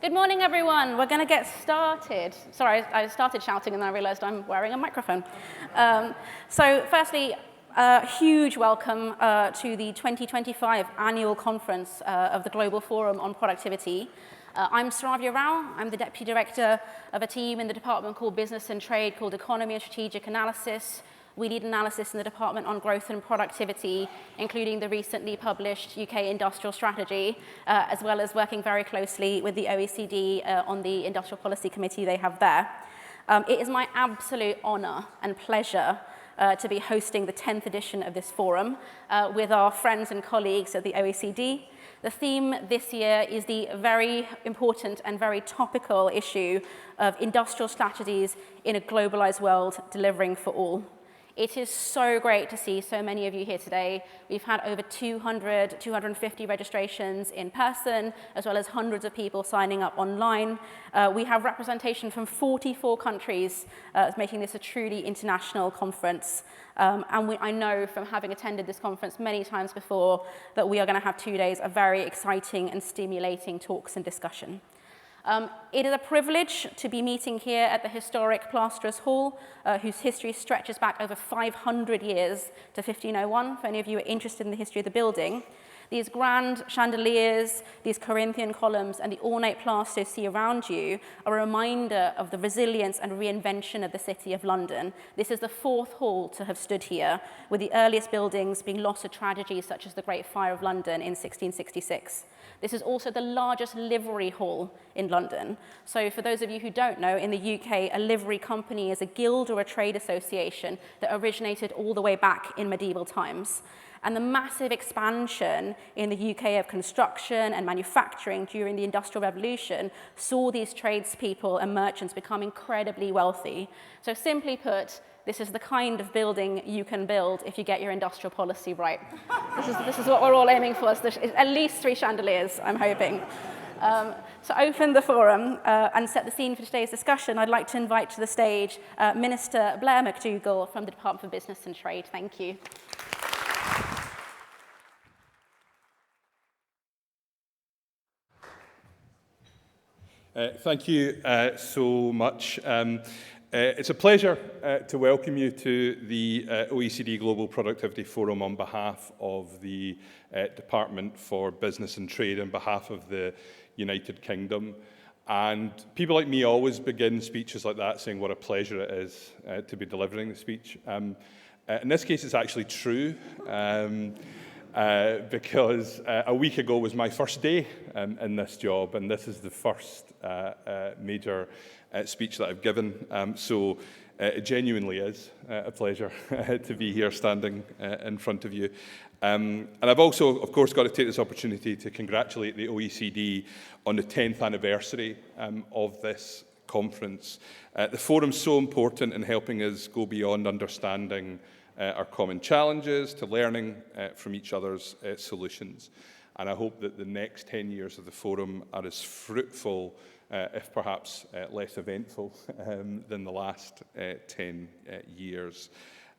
Good morning, everyone. We're going to get started. Sorry, I started shouting and then I realized I'm wearing a microphone. So firstly, a huge welcome to the 2025 annual conference of the Global Forum on Productivity. I'm Saravya Rao. I'm the Deputy Director of a team in the department called Business and Trade called Economy and Strategic Analysis. We lead analysis in the Department on Growth and Productivity, including the recently published UK Industrial Strategy, as well as working very closely with the OECD on the Industrial Policy Committee they have there. It is my absolute honour and pleasure to be hosting the 10th edition of this forum with our friends and colleagues at the OECD. The theme this year is the very important and very topical issue of industrial strategies in a globalised world, delivering for all. It is so great to see so many of you here today. We've had over 250 registrations in person, as well as hundreds of people signing up online. We have representation from 44 countries, making this a truly international conference. I know from having attended this conference many times before that we are going to have 2 days of very exciting and stimulating talks and discussion. It is a privilege to be meeting here at the historic Plasterers Hall, whose history stretches back over 500 years to 1501, for any of you who are interested in the history of the building. These grand chandeliers, these Corinthian columns, and the ornate plaster you see around you are a reminder of the resilience and reinvention of the City of London. This is the fourth hall to have stood here, with the earliest buildings being lost to tragedies such as the Great Fire of London in 1666. This is also the largest livery hall in London. So for those of you who don't know, in the UK, a livery company is a guild or a trade association that originated all the way back in medieval times. And the massive expansion in the UK of construction and manufacturing during the Industrial Revolution saw these tradespeople and merchants become incredibly wealthy. So simply put, this is the kind of building you can build if you get your industrial policy right. This is what we're all aiming for. So at least 3 chandeliers, I'm hoping. To open the forum and set the scene for today's discussion, I'd like to invite to the stage Minister Blair McDougall from the Department for Business and Trade. Thank you. Thank you so much. It's a pleasure to welcome you to the OECD Global Productivity Forum on behalf of the Department for Business and Trade, on behalf of the United Kingdom. And people like me always begin speeches like that saying what a pleasure it is to be delivering the speech. In this case, it's actually true. Because a week ago was my first day in this job, and this is the first major speech that I've given. So it genuinely is a pleasure to be here standing in front of you. And I've also, of course, got to take this opportunity to congratulate the OECD on the 10th anniversary of this conference. The forum's so important in helping us go beyond understanding our common challenges to learning from each other's solutions. And I hope that the next 10 years of the forum are as fruitful, if perhaps less eventful, than the last 10 years.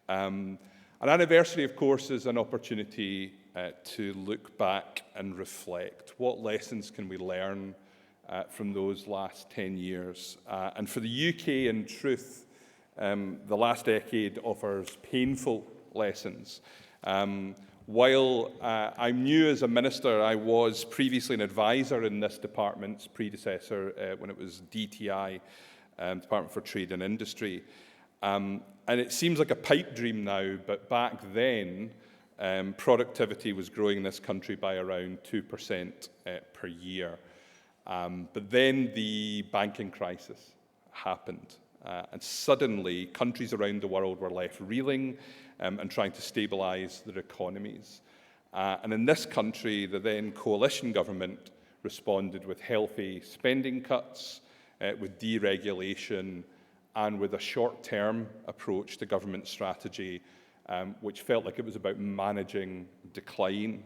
An anniversary, of course, is an opportunity to look back and reflect. What lessons can we learn from those last 10 years? And for the UK, in truth, the last decade offers painful lessons. While I'm new as a minister, I was previously an advisor in this department's predecessor when it was DTI, Department for Trade and Industry. And it seems like a pipe dream now, but back then, productivity was growing in this country by around 2% per year. But then the banking crisis happened. And suddenly, countries around the world were left reeling and trying to stabilise their economies. And in this country, the then coalition government responded with healthy spending cuts, with deregulation, and with a short-term approach to government strategy, which felt like it was about managing decline.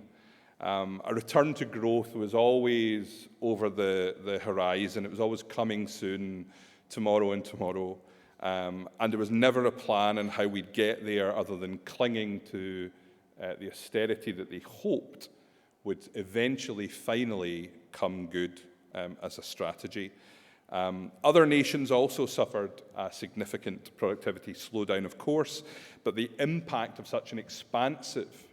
A return to growth was always over the horizon. It was always coming soon, tomorrow and tomorrow. And there was never a plan on how we'd get there other than clinging to the austerity that they hoped would eventually, finally come good as a strategy. Other nations also suffered a significant productivity slowdown, of course, but the impact of such an expansive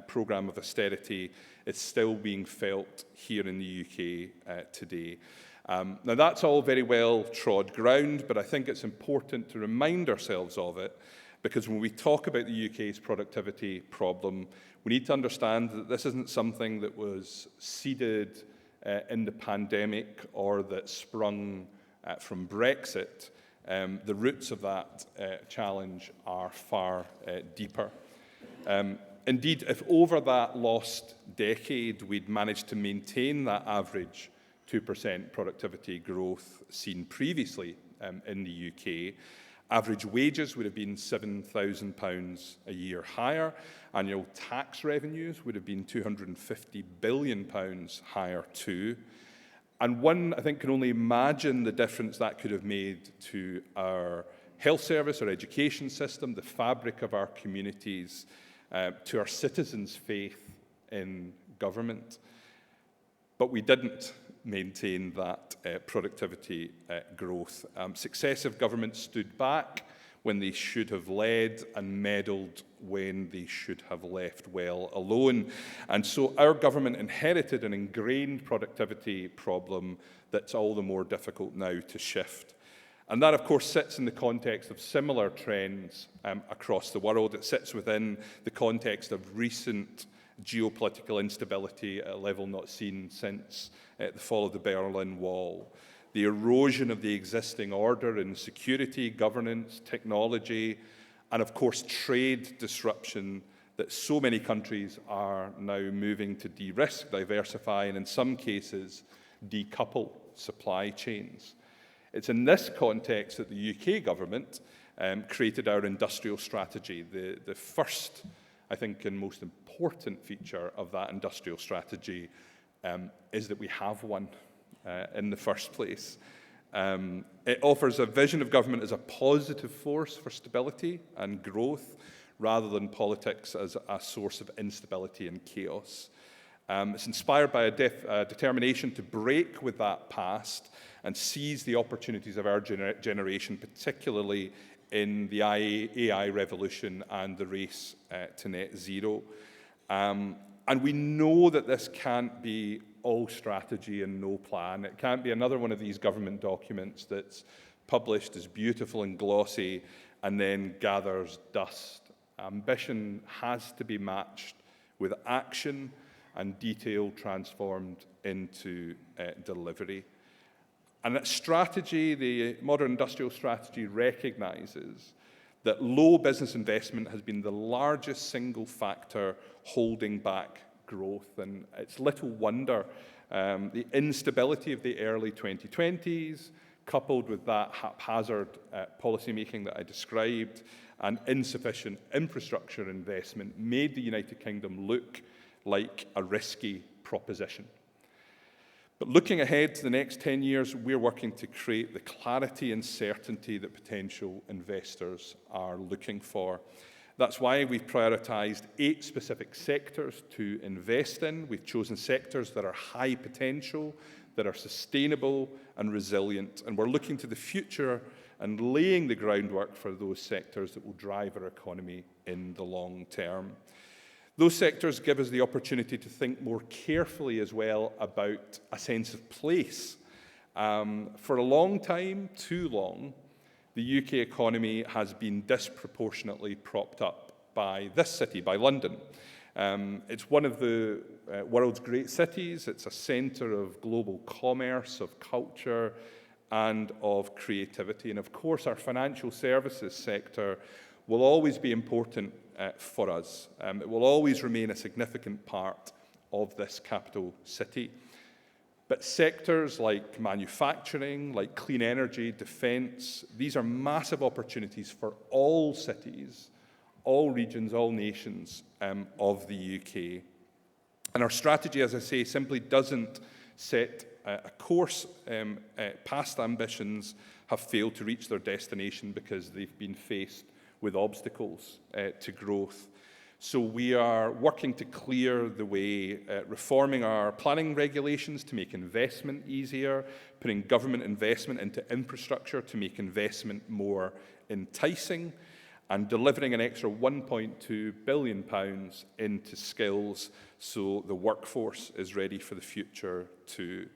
programme of austerity is still being felt here in the UK today. Now, that's all very well trod ground, but I think it's important to remind ourselves of it, because when we talk about the UK's productivity problem, we need to understand that this isn't something that was seeded in the pandemic or that sprung from Brexit. The roots of that challenge are far deeper. Indeed, if over that lost decade we'd managed to maintain that average 2% productivity growth seen previously in the UK, average wages would have been £7,000 a year higher. Annual tax revenues would have been £250 billion higher too. And one, I think, can only imagine the difference that could have made to our health service, our education system, the fabric of our communities, to our citizens' faith in government. But we didn't maintain that productivity growth. Successive governments stood back when they should have led and meddled when they should have left well alone. And so our government inherited an ingrained productivity problem that's all the more difficult now to shift. And that, of course, sits in the context of similar trends across the world. It sits within the context of recent geopolitical instability at a level not seen since the fall of the Berlin Wall. The erosion of the existing order in security, governance, technology, and of course trade disruption that so many countries are now moving to de-risk, diversify, and in some cases decouple supply chains. It's in this context that the UK government created our industrial strategy. The first, I think, and most important feature of that industrial strategy is that we have one in the first place. It offers a vision of government as a positive force for stability and growth, rather than politics as a source of instability and chaos. It's inspired by a determination to break with that past and seize the opportunities of our generation, particularly in the AI revolution and the race to net zero. And we know that this can't be all strategy and no plan. It can't be another one of these government documents that's published as beautiful and glossy and then gathers dust. Ambition has to be matched with action and detail transformed into delivery. And that strategy, the modern industrial strategy, recognizes that low business investment has been the largest single factor holding back growth. And it's little wonder the instability of the early 2020s, coupled with that haphazard policymaking that I described, and insufficient infrastructure investment, made the United Kingdom look like a risky proposition. But looking ahead to the next 10 years, we're working to create the clarity and certainty that potential investors are looking for. That's why we've prioritised 8 specific sectors to invest in. We've chosen sectors that are high potential, that are sustainable and resilient, and we're looking to the future and laying the groundwork for those sectors that will drive our economy in the long term. Those sectors give us the opportunity to think more carefully as well about a sense of place. For a long time, too long, the UK economy has been disproportionately propped up by this city, by London. It's one of the world's great cities. It's a centre of global commerce, of culture, and of creativity. And of course, our financial services sector will always be important for us. It will always remain a significant part of this capital city. But sectors like manufacturing, like clean energy, defence, these are massive opportunities for all cities, all regions, all nations of the UK. And our strategy, as I say, simply doesn't set a course. Past ambitions have failed to reach their destination because they've been faced with obstacles to growth. So we are working to clear the way, reforming our planning regulations to make investment easier, putting government investment into infrastructure to make investment more enticing, and delivering an extra £1.2 billion into skills so the workforce is ready for the future too.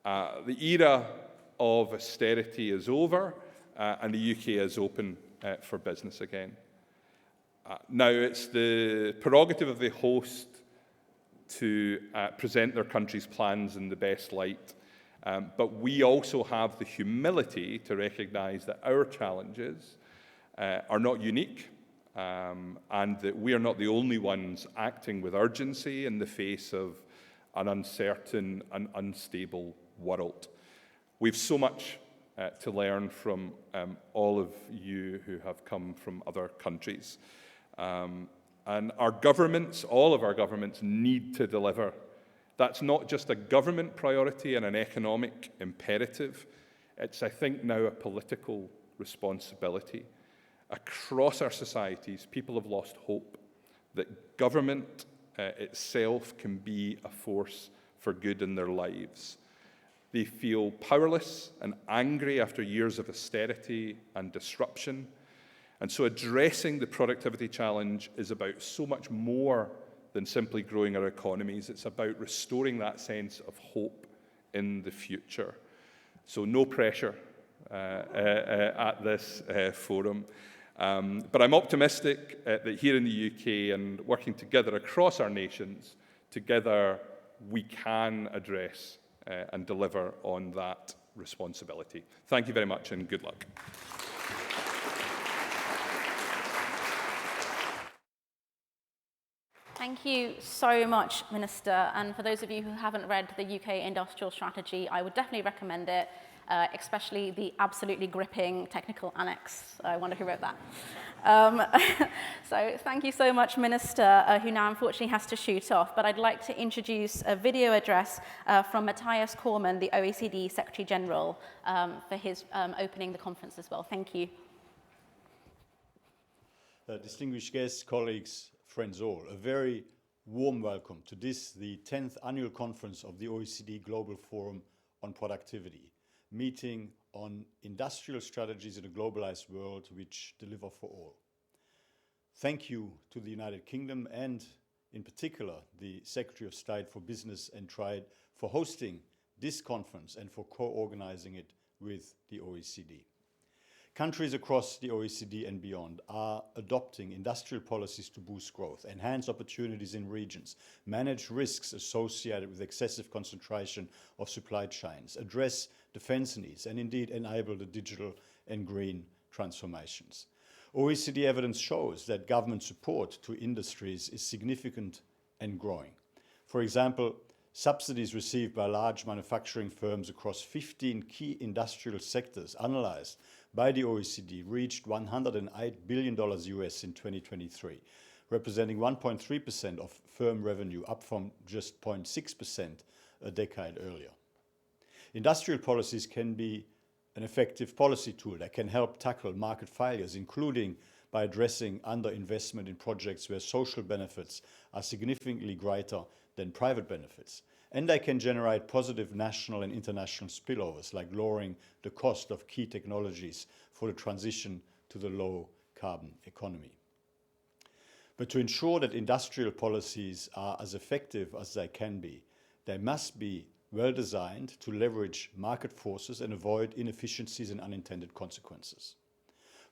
The era of austerity is over, and the UK is open for business again. Now, it's the prerogative of the host to present their country's plans in the best light, but we also have the humility to recognise that our challenges are not unique, and that we are not the only ones acting with urgency in the face of an uncertain and unstable world. We've so much to learn from all of you who have come from other countries. And our governments, all of our governments, need to deliver. That's not just a government priority and an economic imperative. It's, I think, now a political responsibility. Across our societies, people have lost hope that government itself can be a force for good in their lives. They feel powerless and angry after years of austerity and disruption. And so addressing the productivity challenge is about so much more than simply growing our economies. It's about restoring that sense of hope in the future. So no pressure at this forum. But I'm optimistic that here in the UK and working together across our nations, together we can address and deliver on that responsibility. Thank you very much and good luck. Thank you so much, Minister. And for those of you who haven't read the UK Industrial Strategy, I would definitely recommend it, especially the absolutely gripping technical annex. I wonder who wrote that. So thank you so much, Minister, who now unfortunately has to shoot off. But I'd like to introduce a video address from Matthias Cormann, the OECD Secretary General, for his opening the conference as well. Thank you. Distinguished guests, colleagues, friends all, a very warm welcome to this, the 10th annual conference of the OECD Global Forum on Productivity, meeting on industrial strategies in a globalized world which deliver for all. Thank you to the United Kingdom and, in particular, the Secretary of State for Business and Trade for hosting this conference and for co-organizing it with the OECD. Countries across the OECD and beyond are adopting industrial policies to boost growth, enhance opportunities in regions, manage risks associated with excessive concentration of supply chains, address defense needs, and indeed enable the digital and green transformations. OECD evidence shows that government support to industries is significant and growing. For example, subsidies received by large manufacturing firms across 15 key industrial sectors analyzed by the OECD reached $108 billion US in 2023, representing 1.3% of firm revenue, up from just 0.6% a decade earlier. Industrial policies can be an effective policy tool that can help tackle market failures, including by addressing underinvestment in projects where social benefits are significantly greater than private benefits. And they can generate positive national and international spillovers, like lowering the cost of key technologies for the transition to the low-carbon economy. But to ensure that industrial policies are as effective as they can be, they must be well designed to leverage market forces and avoid inefficiencies and unintended consequences.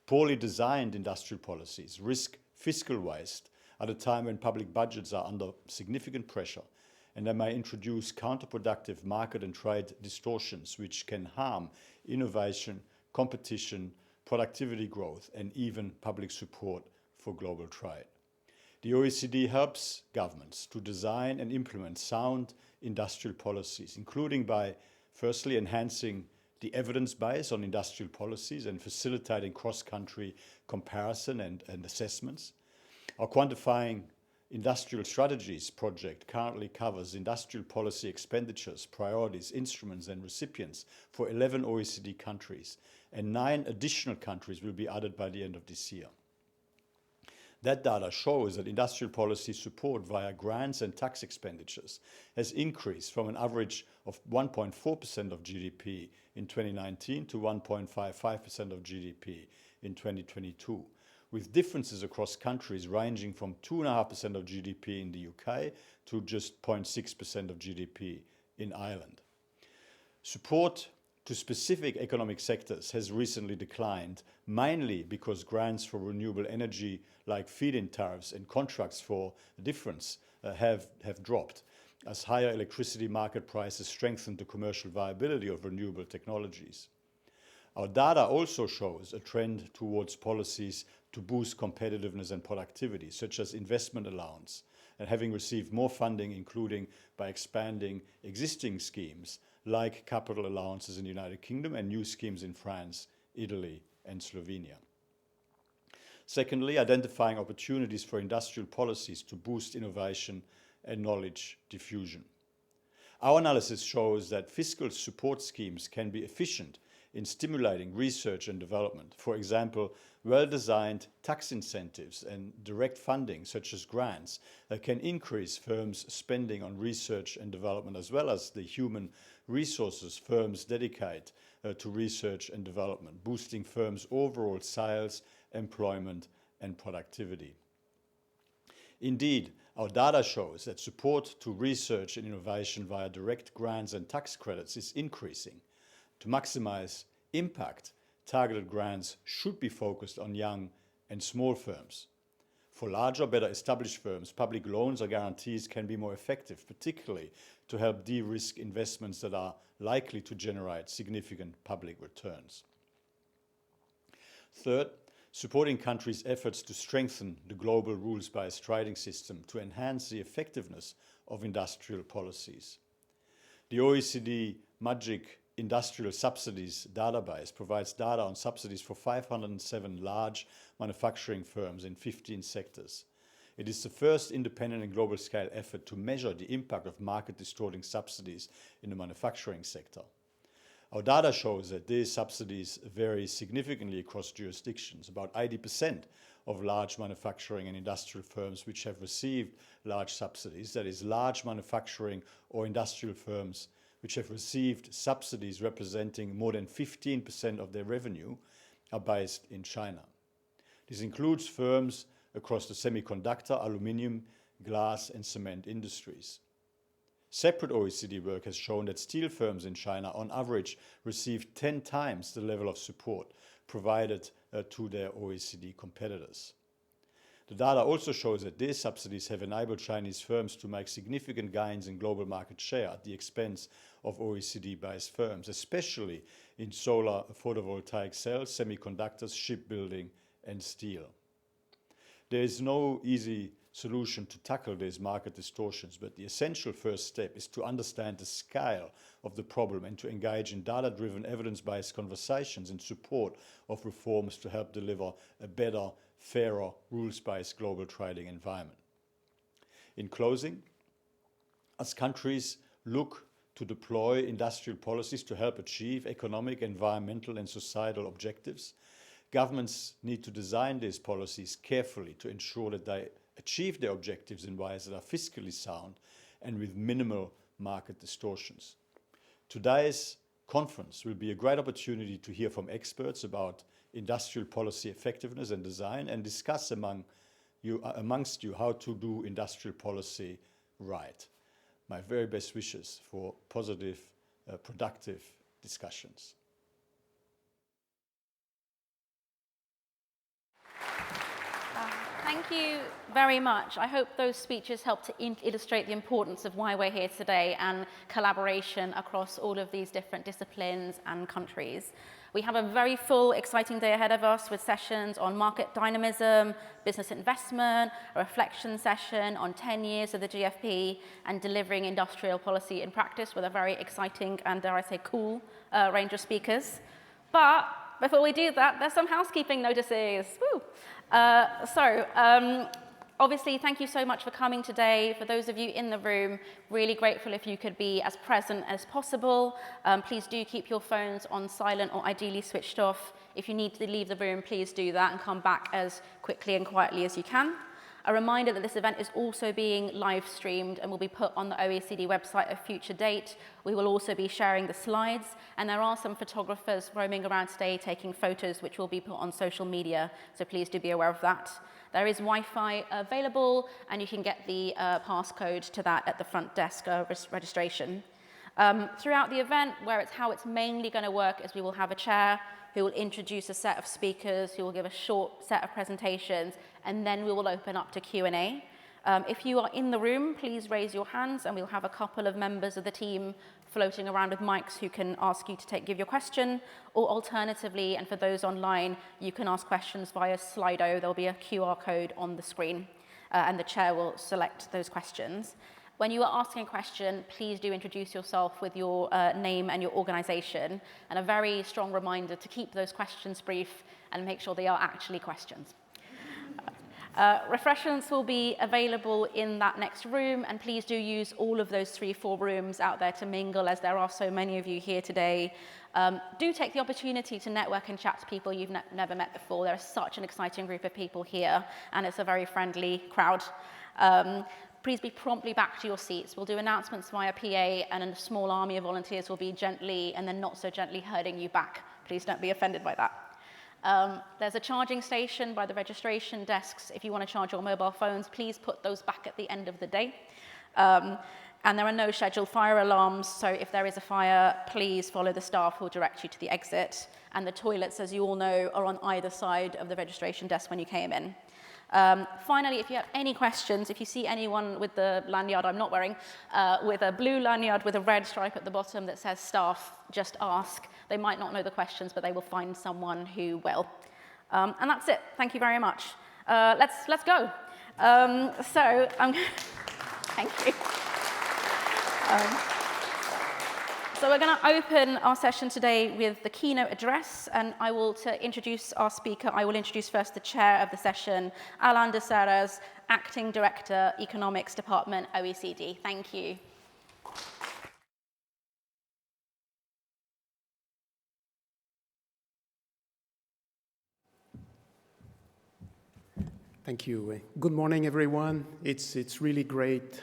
Poorly designed industrial policies risk fiscal waste at a time when public budgets are under significant pressure, and they may introduce counterproductive market and trade distortions which can harm innovation, competition, productivity growth, and even public support for global trade. The OECD helps governments to design and implement sound industrial policies, including by, firstly, enhancing the evidence base on industrial policies and facilitating cross-country comparison and assessments. Our Quantifying Industrial Strategies project currently covers industrial policy expenditures, priorities, instruments and recipients for 11 OECD countries, and 9 additional countries will be added by the end of this year. That data shows that industrial policy support via grants and tax expenditures has increased from an average of 1.4% of GDP in 2019 to 1.55% of GDP in 2022, with differences across countries ranging from 2.5% of GDP in the UK to just 0.6% of GDP in Ireland. Support to specific economic sectors has recently declined, mainly because grants for renewable energy like feed-in tariffs and contracts for difference have dropped, as higher electricity market prices strengthen the commercial viability of renewable technologies. Our data also shows a trend towards policies to boost competitiveness and productivity, such as investment allowance, and having received more funding, including by expanding existing schemes like capital allowances in the United Kingdom and new schemes in France, Italy, and Slovenia. Secondly, identifying opportunities for industrial policies to boost innovation and knowledge diffusion. Our analysis shows that fiscal support schemes can be efficient in stimulating research and development. For example, well-designed tax incentives and direct funding, such as grants, can increase firms' spending on research and development, as well as the human resources firms dedicate to research and development, boosting firms' overall sales, employment, and productivity. Indeed, our data shows that support to research and innovation via direct grants and tax credits is increasing. To maximize impact, targeted grants should be focused on young and small firms. For larger, better established firms, public loans or guarantees can be more effective, particularly to help de-risk investments that are likely to generate significant public returns. Third, supporting countries' efforts to strengthen the global rules-based trading system to enhance the effectiveness of industrial policies. The OECD Magic Industrial Subsidies database provides data on subsidies for 507 large manufacturing firms in 15 sectors. It is the first independent and global scale effort to measure the impact of market distorting subsidies in the manufacturing sector. Our data shows that these subsidies vary significantly across jurisdictions. About 80% of large manufacturing and industrial firms which have received large subsidies, that is, large manufacturing or industrial firms which have received subsidies representing more than 15% of their revenue, are based in China. This includes firms across the semiconductor, aluminium, glass, and cement industries. Separate OECD work has shown that steel firms in China, on average, receive 10 times the level of support provided to their OECD competitors. The data also shows that these subsidies have enabled Chinese firms to make significant gains in global market share at the expense of OECD-based firms, especially in solar photovoltaic cells, semiconductors, shipbuilding, and steel. There is no easy solution to tackle these market distortions, but the essential first step is to understand the scale of the problem and to engage in data-driven, evidence-based conversations in support of reforms to help deliver a better, fairer, rules-based global trading environment. In closing, as countries look to deploy industrial policies to help achieve economic, environmental, and societal objectives, governments need to design these policies carefully to ensure that they achieve their objectives in ways that are fiscally sound and with minimal market distortions. Today's conference will be a great opportunity to hear from experts about industrial policy effectiveness and design and discuss amongst you how to do industrial policy right. My very best wishes for positive, productive discussions. Thank you very much. I hope those speeches help to illustrate the importance of why we're here today and collaboration across all of these different disciplines and countries. We have a very full, exciting day ahead of us with sessions on market dynamism, business investment, a reflection session on 10 years of the GFP, and delivering industrial policy in practice with a very exciting and, dare I say, cool range of speakers. But before we do that, there's some housekeeping notices. Woo! Obviously, thank you so much for coming today. For those of you in the room, really grateful if you could be as present as possible. Please do keep your phones on silent or ideally switched off. If you need to leave the room, please do that and come back as quickly and quietly as you can. A reminder that this event is also being live streamed and will be put on the OECD website at a future date. We will also be sharing the slides, and there are some photographers roaming around today taking photos which will be put on social media, so please do be aware of that. There is Wi-Fi available, and you can get the passcode to that at the front desk registration. Throughout the event, how it's mainly going to work is we will have a chair who will introduce a set of speakers, who will give a short set of presentations, and then we will open up to Q&A. If you are in the room, please raise your hands, and we'll have a couple of members of the team floating around with mics who can ask you to give your question, or alternatively, and for those online, you can ask questions via Slido. There'll be a QR code on the screen, and the chair will select those questions. When you are asking a question, please do introduce yourself with your name and your organization, and a very strong reminder to keep those questions brief and make sure they are actually questions. Refreshments will be available in that next room, and please do use all of those 3-4 rooms out there to mingle, as there are so many of you here today. Do take the opportunity to network and chat to people you've never met before. There is such an exciting group of people here, and it's a very friendly crowd. Please be promptly back to your seats. We'll do announcements via PA, and a small army of volunteers will be gently and then not so gently herding you back. Please don't be offended by that. There's a charging station by the registration desks. If you want to charge your mobile phones, please put those back at the end of the day. And there are no scheduled fire alarms, so if there is a fire, please follow the staff who will direct you to the exit. And the toilets, as you all know, are on either side of the registration desk when you came in. Finally, if you have any questions, if you see anyone with the lanyard I'm not wearing, with a blue lanyard with a red stripe at the bottom that says staff, just ask. They might not know the questions, but they will find someone who will. And that's it. Thank you very much. Let's go. Thank you. So we're going to open our session today with the keynote address, and to introduce our speaker, I will introduce first the chair of the session, Alain de Serres, Acting Director, Economics Department, OECD. Thank you. Thank you. Good morning, everyone. It's really great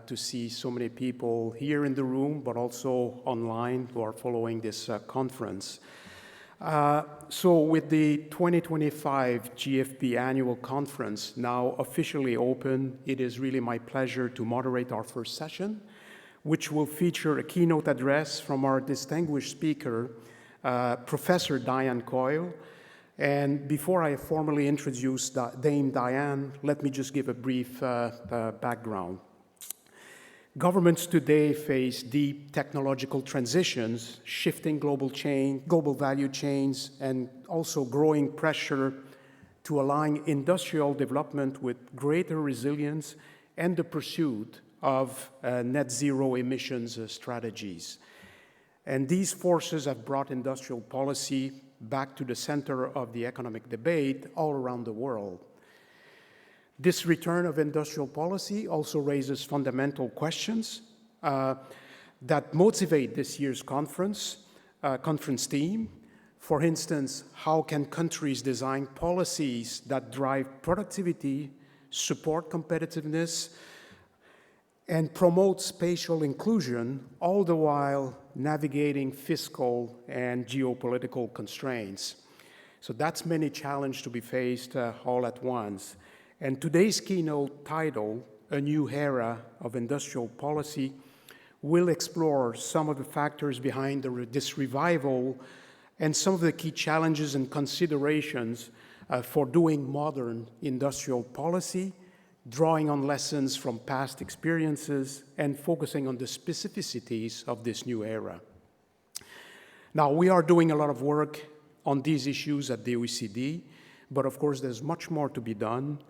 to see so many people here in the room, but also online who are following this conference. So with the 2025 GFP annual conference now officially open, it is really my pleasure to moderate our first session, which will feature a keynote address from our distinguished speaker, Professor Diane Coyle. And before I formally introduce Dame Diane, let me just give a brief background. Governments today face deep technological transitions, shifting global value chains, and also growing pressure to align industrial development with greater resilience and the pursuit of net zero emissions strategies. And these forces have brought industrial policy back to the center of the economic debate all around the world. This return of industrial policy also raises fundamental questions that motivate this year's conference theme. For instance, how can countries design policies that drive productivity, support competitiveness, and promote spatial inclusion, all the while navigating fiscal and geopolitical constraints? So that's many challenges to be faced all at once. And today's keynote title, A New Era of Industrial Policy, will explore some of the factors behind this revival and some of the key challenges and considerations for doing modern industrial policy, drawing on lessons from past experiences and focusing on the specificities of this new era. Now, we are doing a lot of work on these issues at the OECD, but of course there's much more to be done.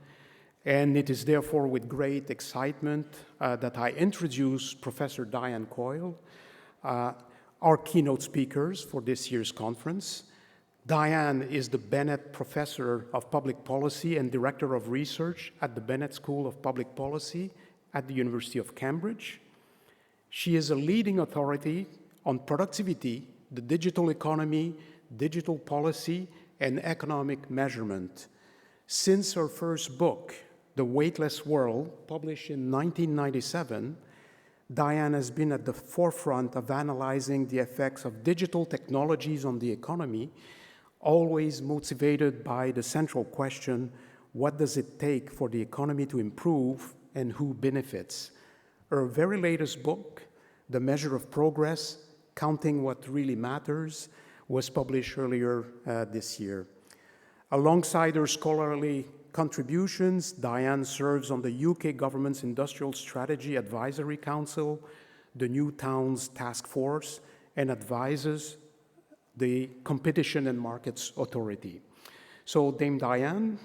And it is therefore with great excitement that I introduce Professor Diane Coyle, our keynote speakers for this year's conference. Diane is the Bennett Professor of Public Policy and Director of Research at the Bennett School of Public Policy at the University of Cambridge. She is a leading authority on productivity, the digital economy, digital policy, and economic measurement. Since her first book, The Weightless World, published in 1997, Diane has been at the forefront of analyzing the effects of digital technologies on the economy, always motivated by the central question, what does it take for the economy to improve and who benefits? Her very latest book, The Measure of Progress, Counting What Really Matters, was published earlier this year. Alongside her scholarly contributions, Diane serves on the UK government's Industrial Strategy Advisory Council, the New Towns Task Force, and advises the Competition and Markets Authority. So, Dame Diane,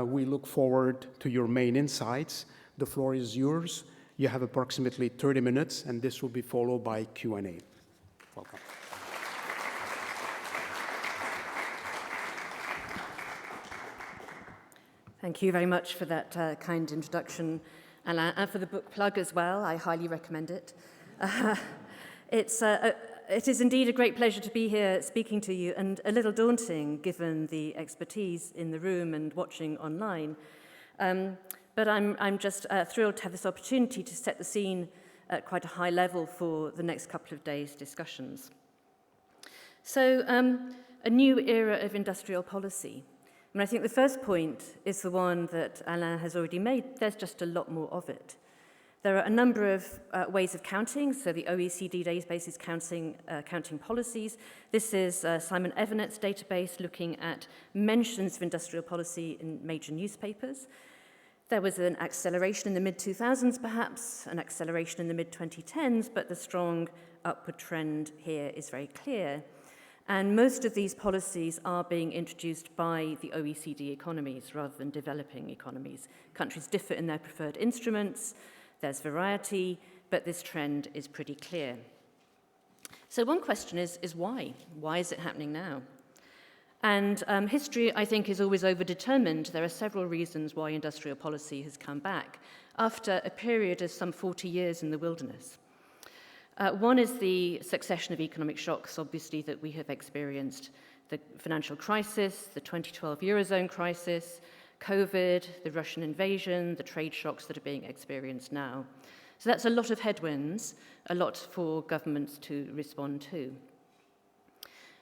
we look forward to your main insights. The floor is yours. You have approximately 30 minutes, and this will be followed by Q&A. Welcome. Thank you very much for that kind introduction, Alain, and for the book plug as well. I highly recommend it. It is indeed a great pleasure to be here speaking to you, and a little daunting given the expertise in the room and watching online. But I'm just thrilled to have this opportunity to set the scene at quite a high level for the next couple of days' discussions. So, a new era of industrial policy. And I think the first point is the one that Alain has already made. There's just a lot more of it. There are a number of ways of counting. So the OECD database is counting policies. This is Simon Evernet's database looking at mentions of industrial policy in major newspapers. There was an acceleration in the mid-2000s, perhaps, an acceleration in the mid-2010s, but the strong upward trend here is very clear. And most of these policies are being introduced by the OECD economies rather than developing economies. Countries differ in their preferred instruments, there's variety, but this trend is pretty clear. So one question is why? Why is it happening now? And history, I think, is always overdetermined. There are several reasons why industrial policy has come back after a period of some 40 years in the wilderness. One is the succession of economic shocks, obviously, that we have experienced. The financial crisis, the 2012 Eurozone crisis, COVID, the Russian invasion, the trade shocks that are being experienced now. So that's a lot of headwinds, a lot for governments to respond to.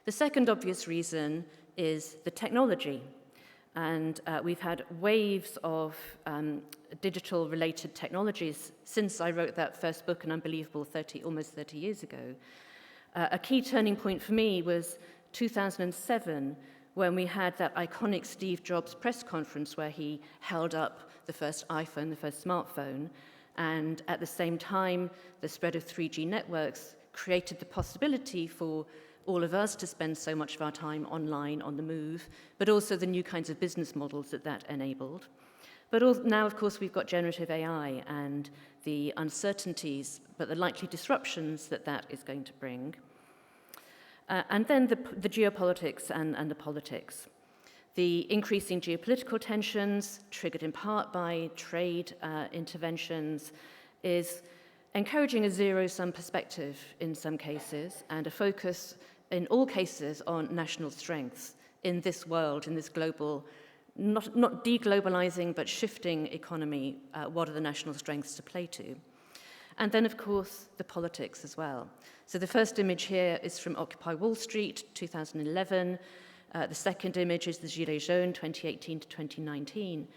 The second obvious reason is the technology. And we've had waves of digital-related technologies since I wrote that first book, An Unbelievable almost 30 years ago. A key turning point for me was 2007, when we had that iconic Steve Jobs press conference where he held up the first iPhone, the first smartphone, and at the same time, the spread of 3G networks created the possibility for all of us to spend so much of our time online, on the move, but also the new kinds of business models that enabled. But now, of course, we've got generative AI and the uncertainties, but the likely disruptions that is going to bring. And then the geopolitics and the politics. The increasing geopolitical tensions, triggered in part by trade interventions, is encouraging a zero-sum perspective in some cases and a focus in all cases on national strengths in this world, in this global, not deglobalizing, but shifting economy. What are the national strengths to play to? And then, of course, the politics as well. So the first image here is from Occupy Wall Street, 2011. The second image is the Gilets Jaunes, 2018 to 2019.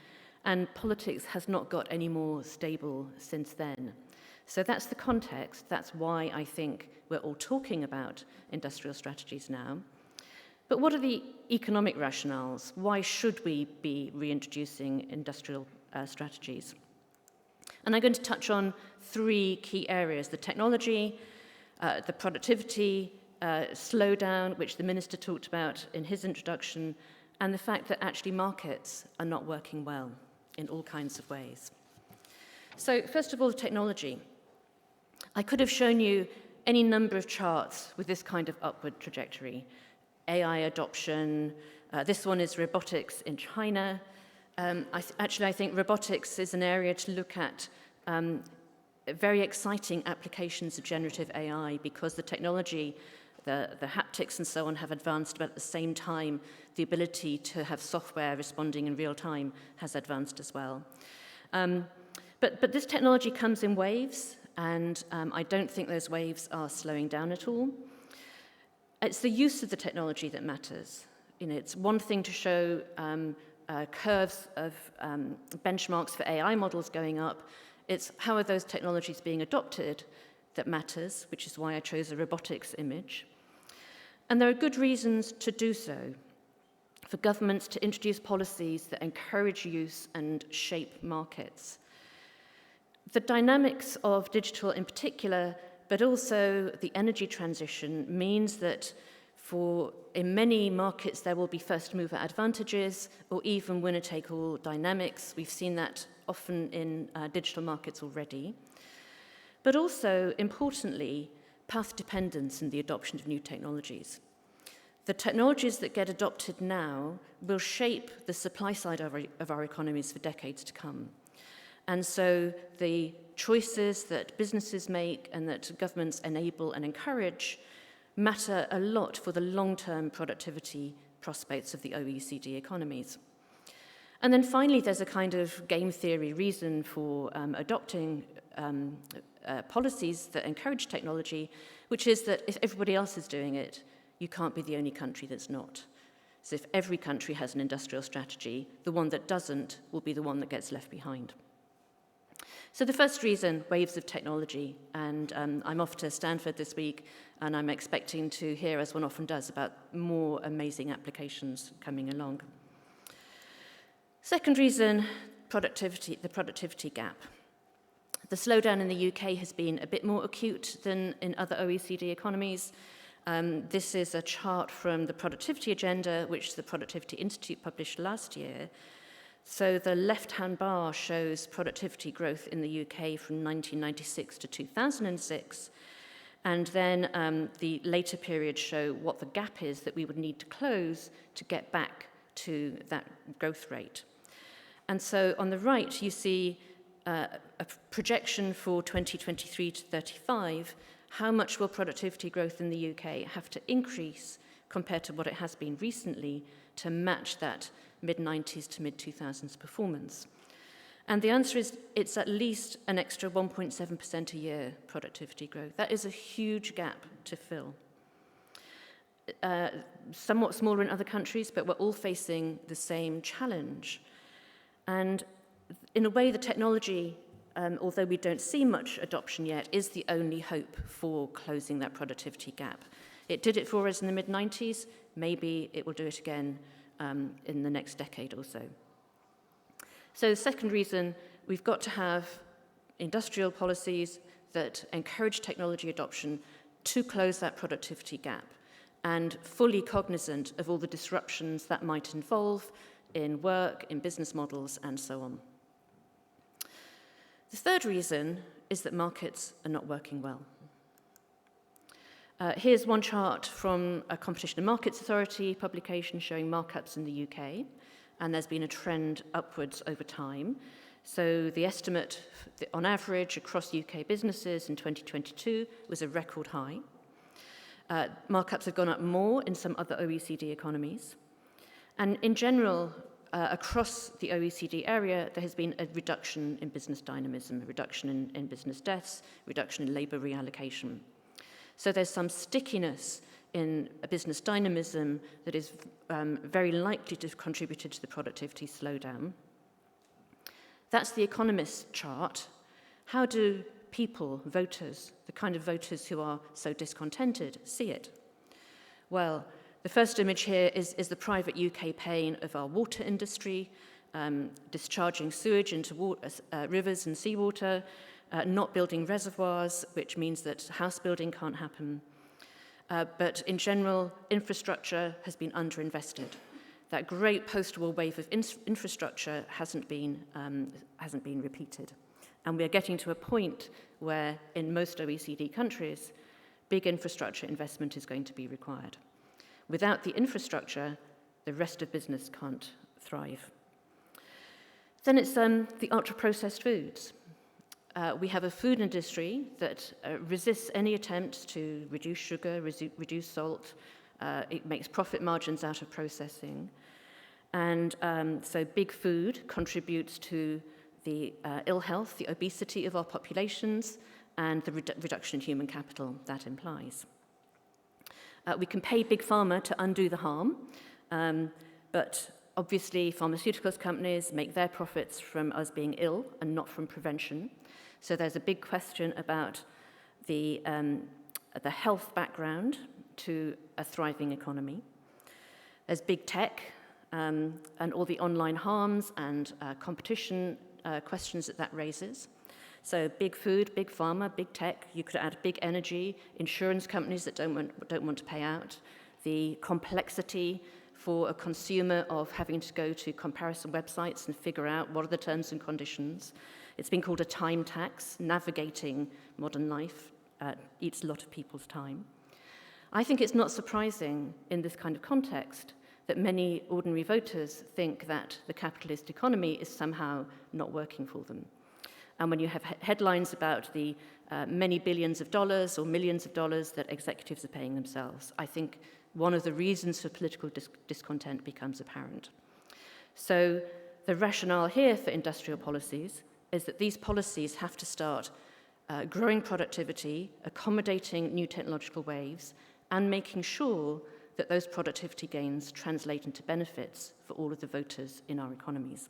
And politics has not got any more stable since then. So that's the context. That's why I think we're all talking about industrial strategies now. But what are the economic rationales? Why should we be reintroducing industrial strategies? And I'm going to touch on three key areas: the technology, the productivity slowdown, which the minister talked about in his introduction, and the fact that actually markets are not working well in all kinds of ways. So first of all, the technology. I could have shown you any number of charts with this kind of upward trajectory. AI adoption. This one is robotics in China. I think robotics is an area to look at very exciting applications of generative AI because the technology, the haptics and so on have advanced, but at the same time, the ability to have software responding in real time has advanced as well. But this technology comes in waves, and I don't think those waves are slowing down at all. It's the use of the technology that matters. It's one thing to show curves of benchmarks for AI models going up. It's how are those technologies being adopted that matters, which is why I chose a robotics image. And there are good reasons to do so, for governments to introduce policies that encourage use and shape markets. The dynamics of digital in particular, but also the energy transition, means that in many markets there will be first mover advantages or even winner-take-all dynamics. We've seen that often in digital markets already. But also, importantly, path dependence in the adoption of new technologies. The technologies that get adopted now will shape the supply side of our economies for decades to come. And so the choices that businesses make and that governments enable and encourage matter a lot for the long-term productivity prospects of the OECD economies. And then finally, there's a kind of game theory reason for adopting policies that encourage technology, which is that if everybody else is doing it, you can't be the only country that's not. So if every country has an industrial strategy, the one that doesn't will be the one that gets left behind. So the first reason, waves of technology, and I'm off to Stanford this week, and I'm expecting to hear, as one often does, about more amazing applications coming along. Second reason, the productivity gap. The slowdown in the UK has been a bit more acute than in other OECD economies. This is a chart from the Productivity Agenda, which the Productivity Institute published last year. So the left-hand bar shows productivity growth in the UK from 1996 to 2006, and then the later periods show what the gap is that we would need to close to get back to that growth rate. And so on the right, you see a projection for 2023 to 35. How much will productivity growth in the UK have to increase compared to what it has been recently to match that mid-90s to mid-2000s performance? And the answer is it's at least an extra 1.7% a year productivity growth. That is a huge gap to fill. Somewhat smaller in other countries, but we're all facing the same challenge. And in a way, the technology, although we don't see much adoption yet, is the only hope for closing that productivity gap. It did it for us in the mid-90s. Maybe it will do it again in the next decade or so. So the second reason, we've got to have industrial policies that encourage technology adoption to close that productivity gap and fully cognizant of all the disruptions that might involve in work, in business models, and so on. The third reason is that markets are not working well. Here's one chart from a Competition and Markets Authority publication showing markups in the UK, and there's been a trend upwards over time. So the estimate on average across UK businesses in 2022 was a record high. Markups have gone up more in some other OECD economies. And in general, across the OECD area, there has been a reduction in business dynamism, a reduction in business deaths, reduction in labour reallocation. So there's some stickiness in a business dynamism that is very likely to have contributed to the productivity slowdown. That's the Economist's chart. How do people, voters, the kind of voters who are so discontented, see it? Well, the first image here is the private UK pain of our water industry, discharging sewage into rivers and seawater, not building reservoirs, which means that house building can't happen. But in general, infrastructure has been underinvested. That great post-war wave of infrastructure hasn't been repeated. And we are getting to a point where, in most OECD countries, big infrastructure investment is going to be required. Without the infrastructure, the rest of business can't thrive. Then it's the ultra-processed foods. We have a food industry that resists any attempts to reduce sugar, reduce salt. It makes profit margins out of processing. And so big food contributes to the ill health, the obesity of our populations, and the reduction in human capital that implies. We can pay Big Pharma to undo the harm, but obviously pharmaceuticals companies make their profits from us being ill and not from prevention. So there's a big question about the health background to a thriving economy. There's big tech and all the online harms and competition questions that raises. So big food, big pharma, big tech, you could add big energy, insurance companies that don't want to pay out, the complexity for a consumer of having to go to comparison websites and figure out what are the terms and conditions. It's been called a time tax. Navigating modern life eats a lot of people's time. I think it's not surprising in this kind of context that many ordinary voters think that the capitalist economy is somehow not working for them. And when you have headlines about the many billions of dollars or millions of dollars that executives are paying themselves, I think one of the reasons for political discontent becomes apparent. So the rationale here for industrial policies is that these policies have to start growing productivity, accommodating new technological waves, and making sure that those productivity gains translate into benefits for all of the voters in our economies.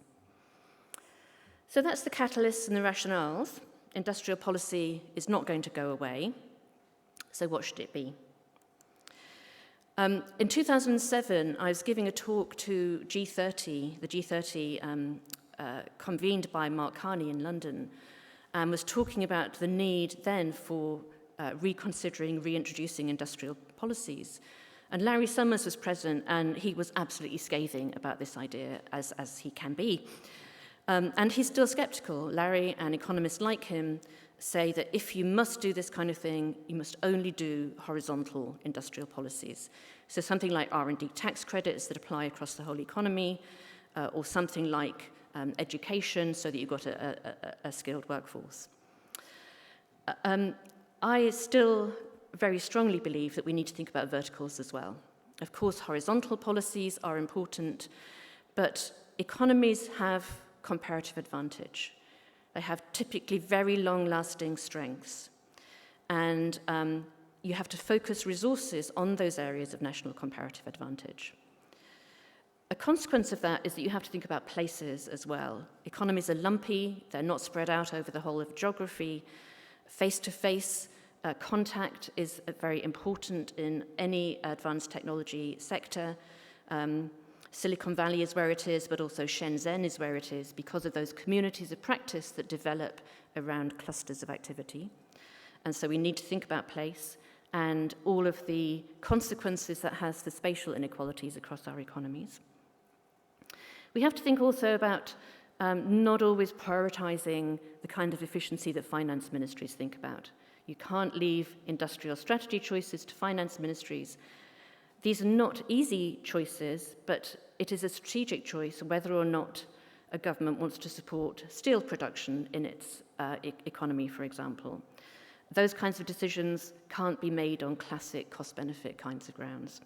So that's the catalysts and the rationales. Industrial policy is not going to go away. So what should it be? In 2007, I was giving a talk to G30, the G30 convened by Mark Carney in London, and was talking about the need then for reconsidering, reintroducing industrial policies. And Larry Summers was present, and he was absolutely scathing about this idea, as he can be. And he's still skeptical. Larry and economists like him say that if you must do this kind of thing, you must only do horizontal industrial policies. So something like R&D tax credits that apply across the whole economy, or something like education so that you've got a skilled workforce. I still very strongly believe that we need to think about verticals as well. Of course, horizontal policies are important, but economies have comparative advantage. They have typically very long-lasting strengths, and you have to focus resources on those areas of national comparative advantage. A consequence of that is that you have to think about places as well. Economies are lumpy, they're not spread out over the whole of geography. Face-to-face contact is very important in any advanced technology sector. Silicon Valley is where it is, but also Shenzhen is where it is because of those communities of practice that develop around clusters of activity. And so we need to think about place and all of the consequences that has for spatial inequalities across our economies. We have to think also about not always prioritizing the kind of efficiency that finance ministries think about. You can't leave industrial strategy choices to finance ministries. These are not easy choices, but it is a strategic choice whether or not a government wants to support steel production in its economy, for example. Those kinds of decisions can't be made on classic cost-benefit kinds of grounds.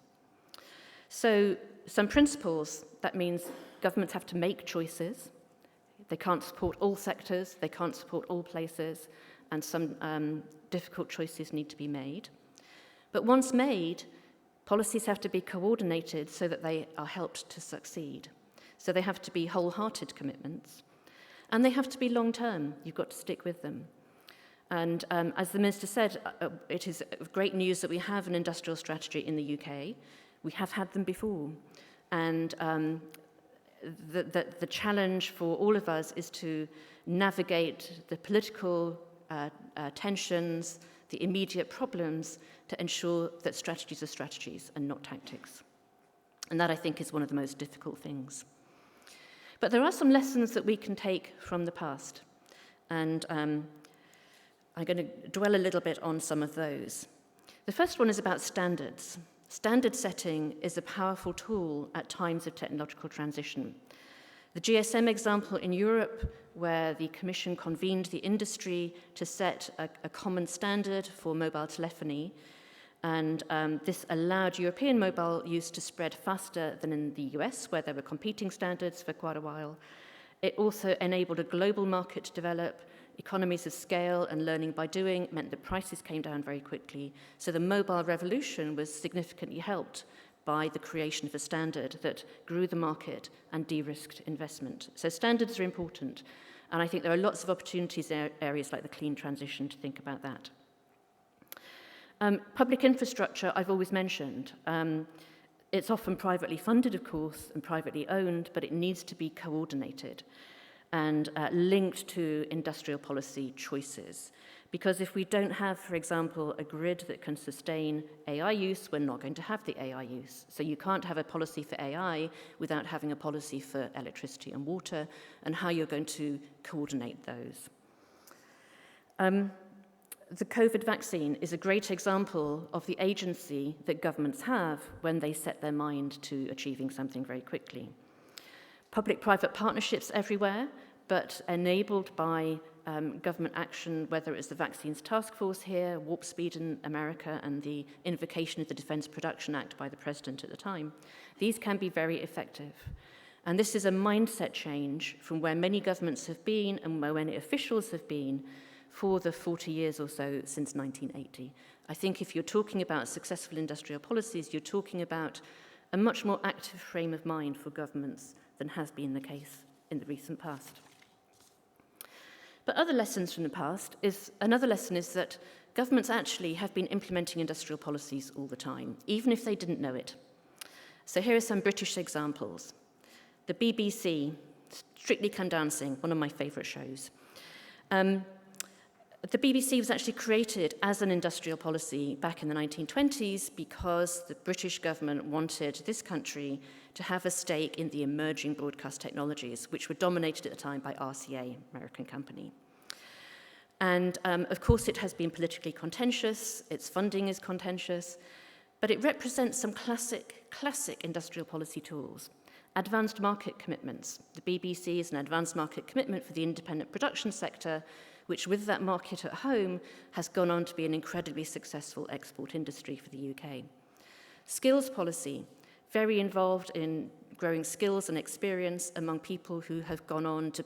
So some principles, that means governments have to make choices. They can't support all sectors, they can't support all places, and some difficult choices need to be made. But once made, policies have to be coordinated so that they are helped to succeed. So they have to be wholehearted commitments, and they have to be long-term. You've got to stick with them. And as the Minister said, it is great news that we have an industrial strategy in the UK. We have had them before. And the challenge for all of us is to navigate the political tensions, the immediate problems, to ensure that strategies are strategies and not tactics. And that, I think, is one of the most difficult things. But there are some lessons that we can take from the past. And I'm going to dwell a little bit on some of those. The first one is about standards. Standard setting is a powerful tool at times of technological transition. The GSM example in Europe, where the Commission convened the industry to set a common standard for mobile telephony, and this allowed European mobile use to spread faster than in the US, where there were competing standards for quite a while. It also enabled a global market to develop. Economies of scale and learning by doing meant that prices came down very quickly. So the mobile revolution was significantly helped by the creation of a standard that grew the market and de-risked investment. So standards are important, and I think there are lots of opportunities in areas like the clean transition to think about that. Public infrastructure, I've always mentioned. It's often privately funded, of course, and privately owned, but it needs to be coordinated and linked to industrial policy choices. Because if we don't have, for example, a grid that can sustain AI use, we're not going to have the AI use. So you can't have a policy for AI without having a policy for electricity and water, and how you're going to coordinate those. The COVID vaccine is a great example of the agency that governments have when they set their mind to achieving something very quickly. Public-private partnerships everywhere, but enabled by government action, whether it's the Vaccines Task Force here, Warp Speed in America, and the invocation of the Defence Production Act by the President at the time. These can be very effective. And this is a mindset change from where many governments have been and where many officials have been for the 40 years or so since 1980. I think if you're talking about successful industrial policies, you're talking about a much more active frame of mind for governments than has been the case in the recent past. But other lessons from the past another lesson is that governments actually have been implementing industrial policies all the time, even if they didn't know it. So here are some British examples. The BBC, Strictly Come Dancing, one of my favourite shows. The BBC was actually created as an industrial policy back in the 1920s because the British government wanted this country to have a stake in the emerging broadcast technologies, which were dominated at the time by RCA, American company. And of course, it has been politically contentious, its funding is contentious, but it represents some classic industrial policy tools. Advanced market commitments. The BBC is an advanced market commitment for the independent production sector, which with that market at home has gone on to be an incredibly successful export industry for the UK. Skills policy, very involved in growing skills and experience among people who have gone on to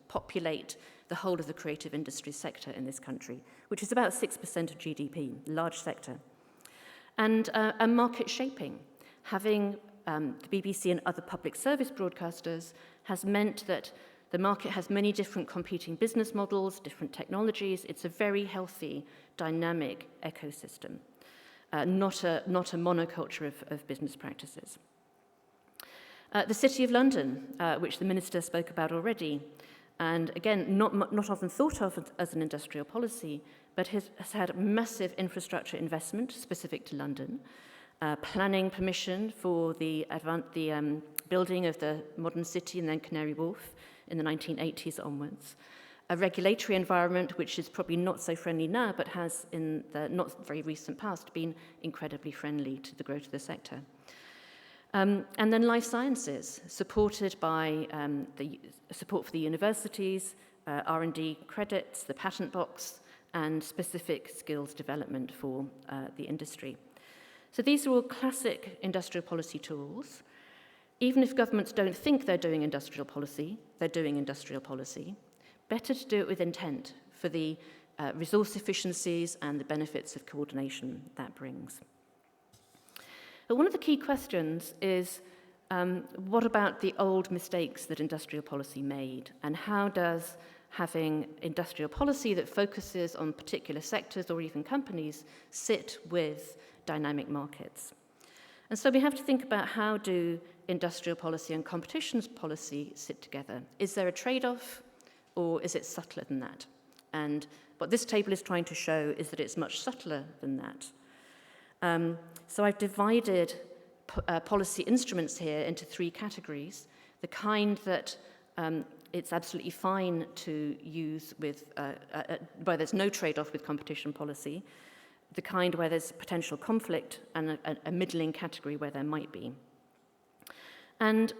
populate the whole of the creative industry sector in this country, which is about 6% of GDP, large sector. And market shaping, having the BBC and other public service broadcasters has meant that the market has many different competing business models, different technologies. It's a very healthy, dynamic ecosystem, not a monoculture of business practices. The City of London, which the Minister spoke about already, and again, not often thought of as an industrial policy, but has had massive infrastructure investment specific to London, planning permission for the building of the modern city and then Canary Wharf in the 1980s onwards. A regulatory environment which is probably not so friendly now, but has in the not very recent past been incredibly friendly to the growth of the sector. And then life sciences, supported by the support for the universities, R&D credits, the patent box, and specific skills development for the industry. So these are all classic industrial policy tools. Even if governments don't think they're doing industrial policy, they're doing industrial policy. Better to do it with intent for the resource efficiencies and the benefits of coordination that brings. But one of the key questions is, what about the old mistakes that industrial policy made? And how does having industrial policy that focuses on particular sectors or even companies sit with dynamic markets? And so we have to think about how do industrial policy and competition policy sit together? Is there a trade-off, or is it subtler than that? And what this table is trying to show is that it's much subtler than that. So I've divided policy instruments here into three categories. The kind that it's absolutely fine to use with, where there's no trade-off with competition policy. the kind where there's potential conflict, and a middling category where there might be. And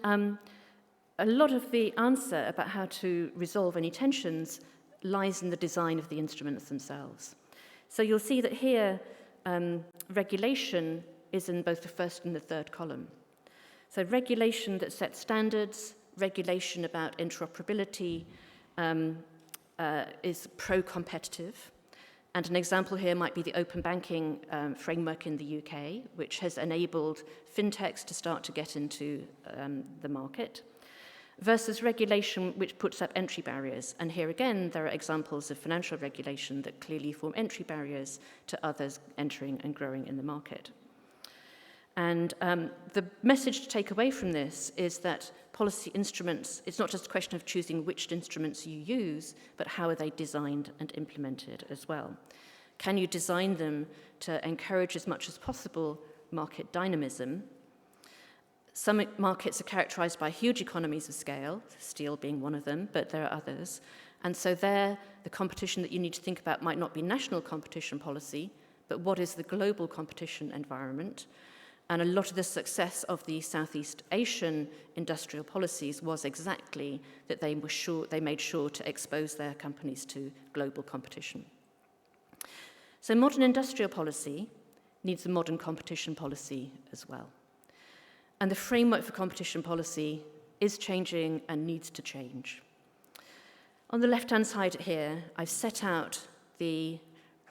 a lot of the answer about how to resolve any tensions lies in the design of the instruments themselves. So you'll see that here, regulation is in both the first and the third column. So regulation that sets standards, regulation about interoperability is pro-competitive. And an example here might be the open banking framework in the UK, which has enabled fintechs to start to get into the market, versus regulation which puts up entry barriers. And here again, there are examples of financial regulation that clearly form entry barriers to others entering and growing in the market. And the message to take away from this is that policy instruments, it's not just a question of choosing which instruments you use, but how are they designed and implemented as well. Can you design them to encourage as much as possible market dynamism? Some markets are characterized by huge economies of scale, steel being one of them, but there are others. And so there, the competition that you need to think about might not be national competition policy, but what is the global competition environment? And a lot of the success of the Southeast Asian industrial policies was exactly that they made sure to expose their companies to global competition. So modern industrial policy needs a modern competition policy as well. And the framework for competition policy is changing and needs to change. On the left-hand side here, I've set out the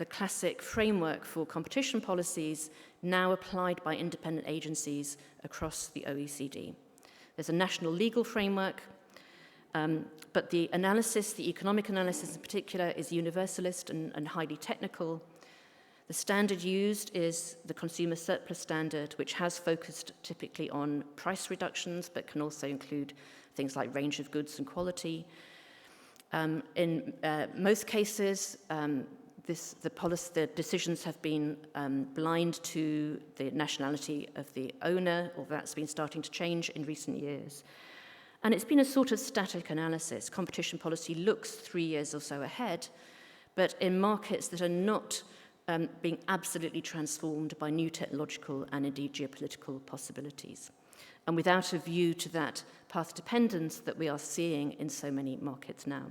classic framework for competition policies now applied by independent agencies across the OECD. There's a national legal framework, but the analysis, the economic analysis in particular, is universalist and highly technical. The standard used is the consumer surplus standard, which has focused typically on price reductions, but can also include things like range of goods and quality. In most cases, the decisions have been blind to the nationality of the owner, or that's been starting to change in recent years. And it's been a sort of static analysis. Competition policy looks 3 years or so ahead, but in markets that are not being absolutely transformed by new technological and indeed geopolitical possibilities, and without a view to that path dependence that we are seeing in so many markets now.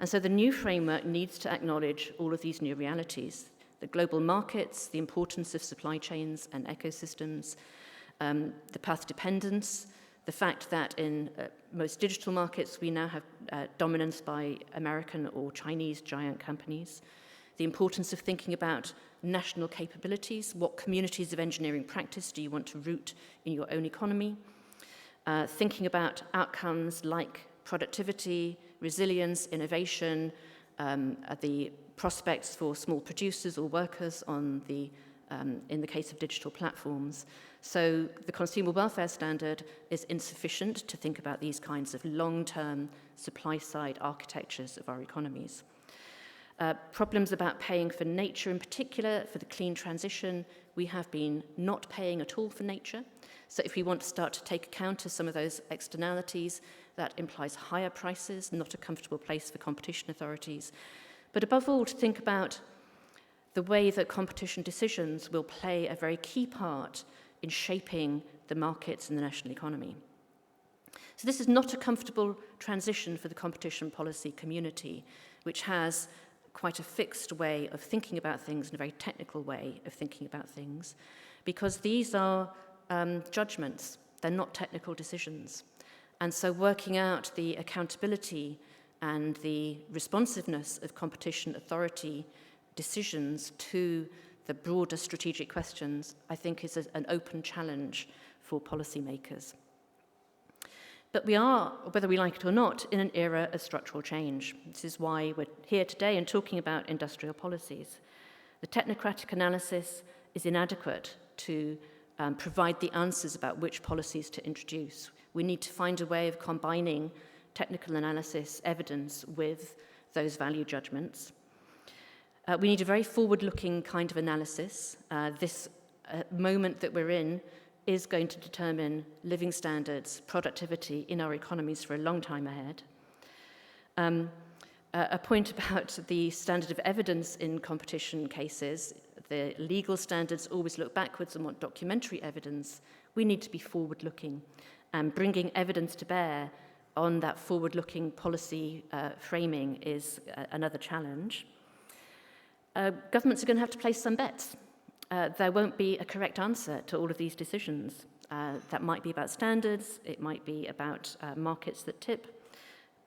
And so the new framework needs to acknowledge all of these new realities: the global markets, the importance of supply chains and ecosystems, the path dependence, the fact that in most digital markets we now have dominance by American or Chinese giant companies, the importance of thinking about national capabilities, what communities of engineering practice do you want to root in your own economy, thinking about outcomes like productivity, resilience, innovation, the prospects for small producers or workers on in the case of digital platforms. So the consumer welfare standard is insufficient to think about these kinds of long-term supply-side architectures of our economies. Problems about paying for nature in particular, for the clean transition, we have been not paying at all for nature. So if we want to start to take account of some of those externalities, that implies higher prices, not a comfortable place for competition authorities. But above all, to think about the way that competition decisions will play a very key part in shaping the markets and the national economy. So this is not a comfortable transition for the competition policy community, which has quite a fixed way of thinking about things and a very technical way of thinking about things, because these are judgments, they're not technical decisions. And so working out the accountability and the responsiveness of competition authority decisions to the broader strategic questions, I think is an open challenge for policymakers. But we are, whether we like it or not, in an era of structural change. This is why we're here today and talking about industrial policies. The technocratic analysis is inadequate to provide the answers about which policies to introduce. We need to find a way of combining technical analysis, evidence with those value judgments. We need a very forward-looking kind of analysis. This moment that we're in is going to determine living standards, productivity in our economies for a long time ahead. A point about the standard of evidence in competition cases, the legal standards always look backwards and want documentary evidence. We need to be forward-looking, and bringing evidence to bear on that forward-looking policy framing is another challenge. Governments are going to have to place some bets. There won't be a correct answer to all of these decisions. That might be about standards, it might be about markets that tip,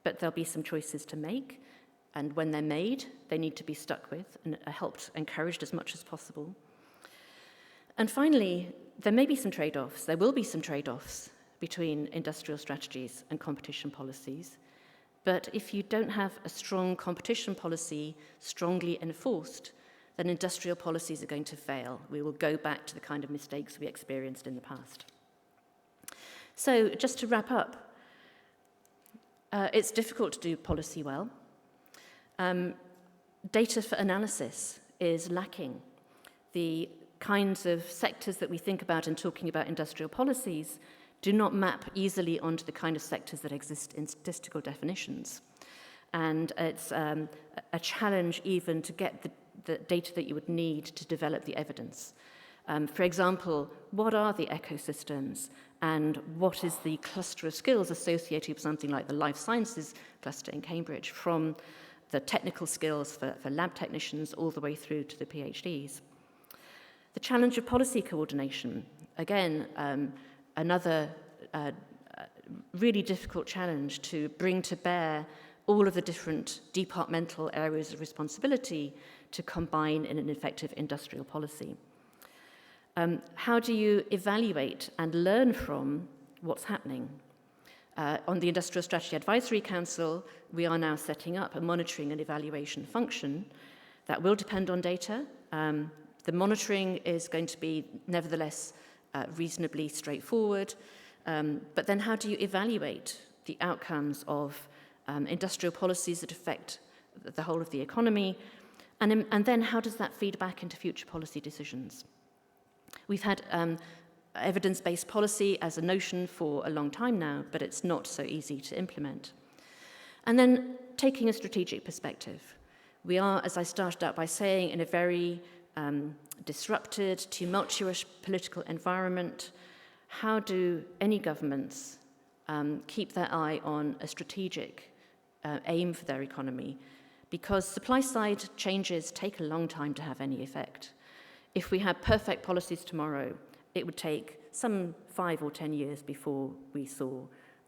but there'll be some choices to make, and when they're made, they need to be stuck with and helped, encouraged as much as possible. And finally, there may be some trade-offs, there will be some trade-offs between industrial strategies and competition policies. But if you don't have a strong competition policy strongly enforced, then industrial policies are going to fail. We will go back to the kind of mistakes we experienced in the past. So just to wrap up, it's difficult to do policy well. Data for analysis is lacking. The kinds of sectors that we think about in talking about industrial policies do not map easily onto the kind of sectors that exist in statistical definitions. And it's a challenge even to get the data that you would need to develop the evidence. For example, what are the ecosystems and what is the cluster of skills associated with something like the life sciences cluster in Cambridge, from the technical skills for lab technicians all the way through to the PhDs. The challenge of policy coordination, again, another really difficult challenge to bring to bear all of the different departmental areas of responsibility to combine in an effective industrial policy. How do you evaluate and learn from what's happening? On the Industrial Strategy Advisory Council, we are now setting up a monitoring and evaluation function that will depend on data. The monitoring is going to be, nevertheless, reasonably straightforward. But then how do you evaluate the outcomes of industrial policies that affect the whole of the economy? And then how does that feed back into future policy decisions? We've had evidence-based policy as a notion for a long time now, but it's not so easy to implement. And then taking a strategic perspective. We are, as I started out by saying, in a very disrupted, tumultuous political environment. How do any governments keep their eye on a strategic aim for their economy? Because supply-side changes take a long time to have any effect. If we had perfect policies tomorrow, it would take some 5 or 10 years before we saw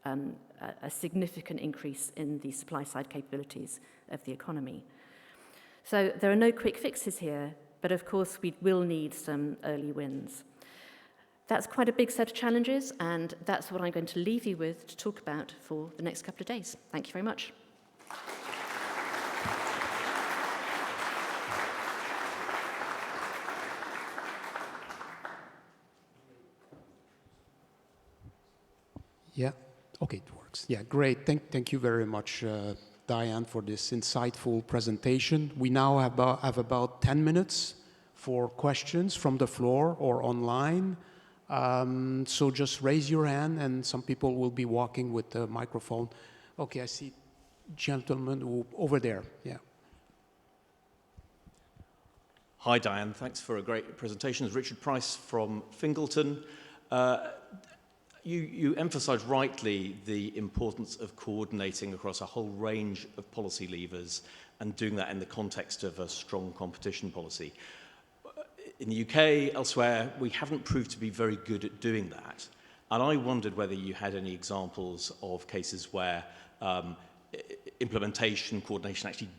a significant increase in the supply-side capabilities of the economy. So there are no quick fixes here, but of course we will need some early wins. That's quite a big set of challenges, and that's what I'm going to leave you with to talk about for the next couple of days. Thank you very much. Yeah, okay, it works. Yeah, great. Thank you very much, Diane, for this insightful presentation. We now have about 10 minutes for questions from the floor or online. So just raise your hand and some people will be walking with the microphone. Okay, I see gentleman over there, yeah. Hi, Diane. Thanks for a great presentation. It's Richard Price from Fingleton. You emphasised rightly the importance of coordinating across a whole range of policy levers and doing that in the context of a strong competition policy. In the UK, elsewhere, we haven't proved to be very good at doing that. And I wondered whether you had any examples of cases where implementation, coordination, actually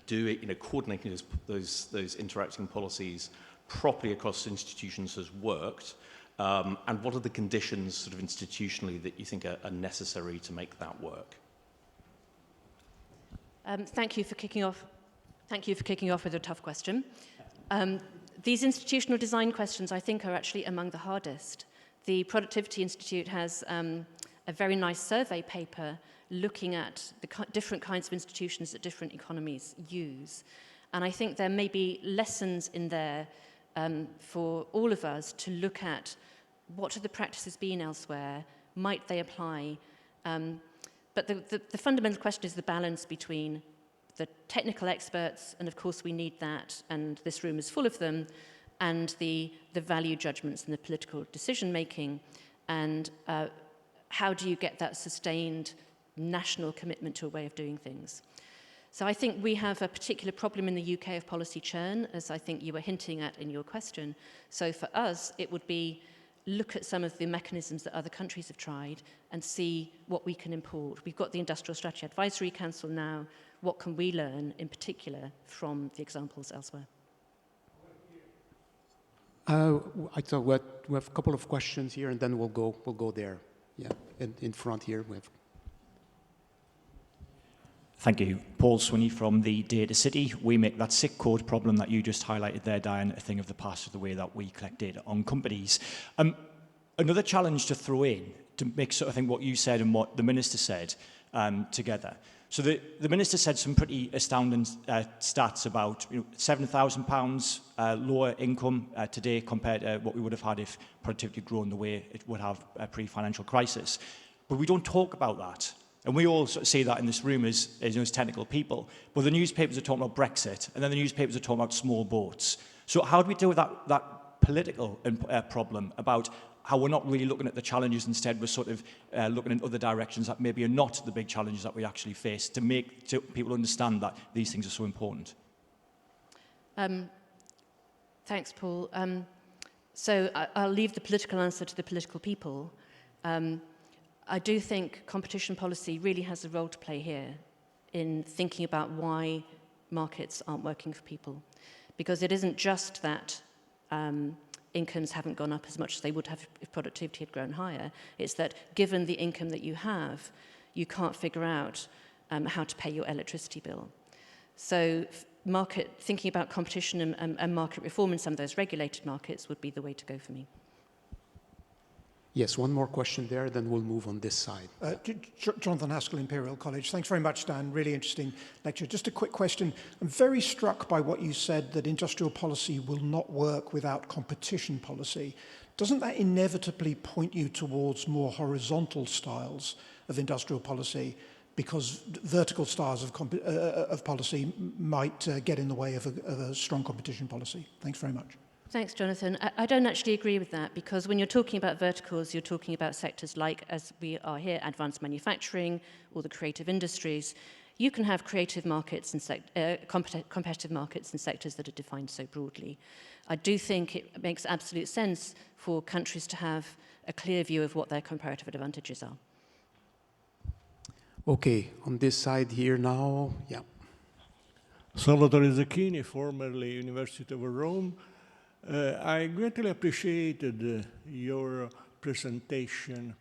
coordinating those interacting policies properly across institutions has worked. And what are the conditions sort of institutionally that you think are necessary to make that work? Thank you for kicking off. Thank you for kicking off with a tough question. These institutional design questions, I think, are actually among the hardest. The Productivity Institute has a very nice survey paper looking at the different kinds of institutions that different economies use. And I think there may be lessons in there for all of us to look at what have the practices been elsewhere, might they apply? But the fundamental question is the balance between the technical experts, and of course we need that, and this room is full of them, and the value judgments and the political decision-making, and how do you get that sustained national commitment to a way of doing things. So I think we have a particular problem in the UK of policy churn, as I think you were hinting at in your question. So for us, it would be look at some of the mechanisms that other countries have tried and see what we can import. We've got the Industrial Strategy Advisory Council now. What can we learn in particular from the examples elsewhere? I thought we have a couple of questions here, and then we'll go there. Yeah, in front here we have. Thank you. Paul Swinney from the Data City. We make that sick code problem that you just highlighted there, Diane, a thing of the past with the way that we collect data on companies. Another challenge to throw in, to make sort of think what you said and what the Minister said together. So the Minister said some pretty astounding stats about £7,000 lower income today compared to what we would have had if productivity had grown the way it would have pre-financial crisis. But we don't talk about that. And we all sort of say that in this room as technical people. But the newspapers are talking about Brexit, and then the newspapers are talking about small boats. So how do we deal with that political problem about how we're not really looking at the challenges, instead we're sort of looking in other directions that maybe are not the big challenges that we actually face, to make people understand that these things are so important? Thanks, Paul. So I'll leave the political answer to the political people. I do think competition policy really has a role to play here in thinking about why markets aren't working for people. Because it isn't just that incomes haven't gone up as much as they would have if productivity had grown higher. It's that given the income that you have, you can't figure out how to pay your electricity bill. So thinking about competition and market reform in some of those regulated markets would be the way to go for me. Yes, one more question there, then we'll move on this side. Jonathan Haskell, Imperial College. Thanks very much, Dan. Really interesting lecture. Just a quick question. I'm very struck by what you said, that industrial policy will not work without competition policy. Doesn't that inevitably point you towards more horizontal styles of industrial policy, because vertical styles of policy might get in the way of a strong competition policy? Thanks very much. Thanks, Jonathan. I don't actually agree with that, because when you're talking about verticals, you're talking about sectors like, as we are here, advanced manufacturing or the creative industries. You can have creative markets and competitive markets in sectors that are defined so broadly. I do think it makes absolute sense for countries to have a clear view of what their comparative advantages are. Okay, on this side here now, yeah. Salvatore Zecchini, formerly University of Rome. I greatly appreciated your presentation.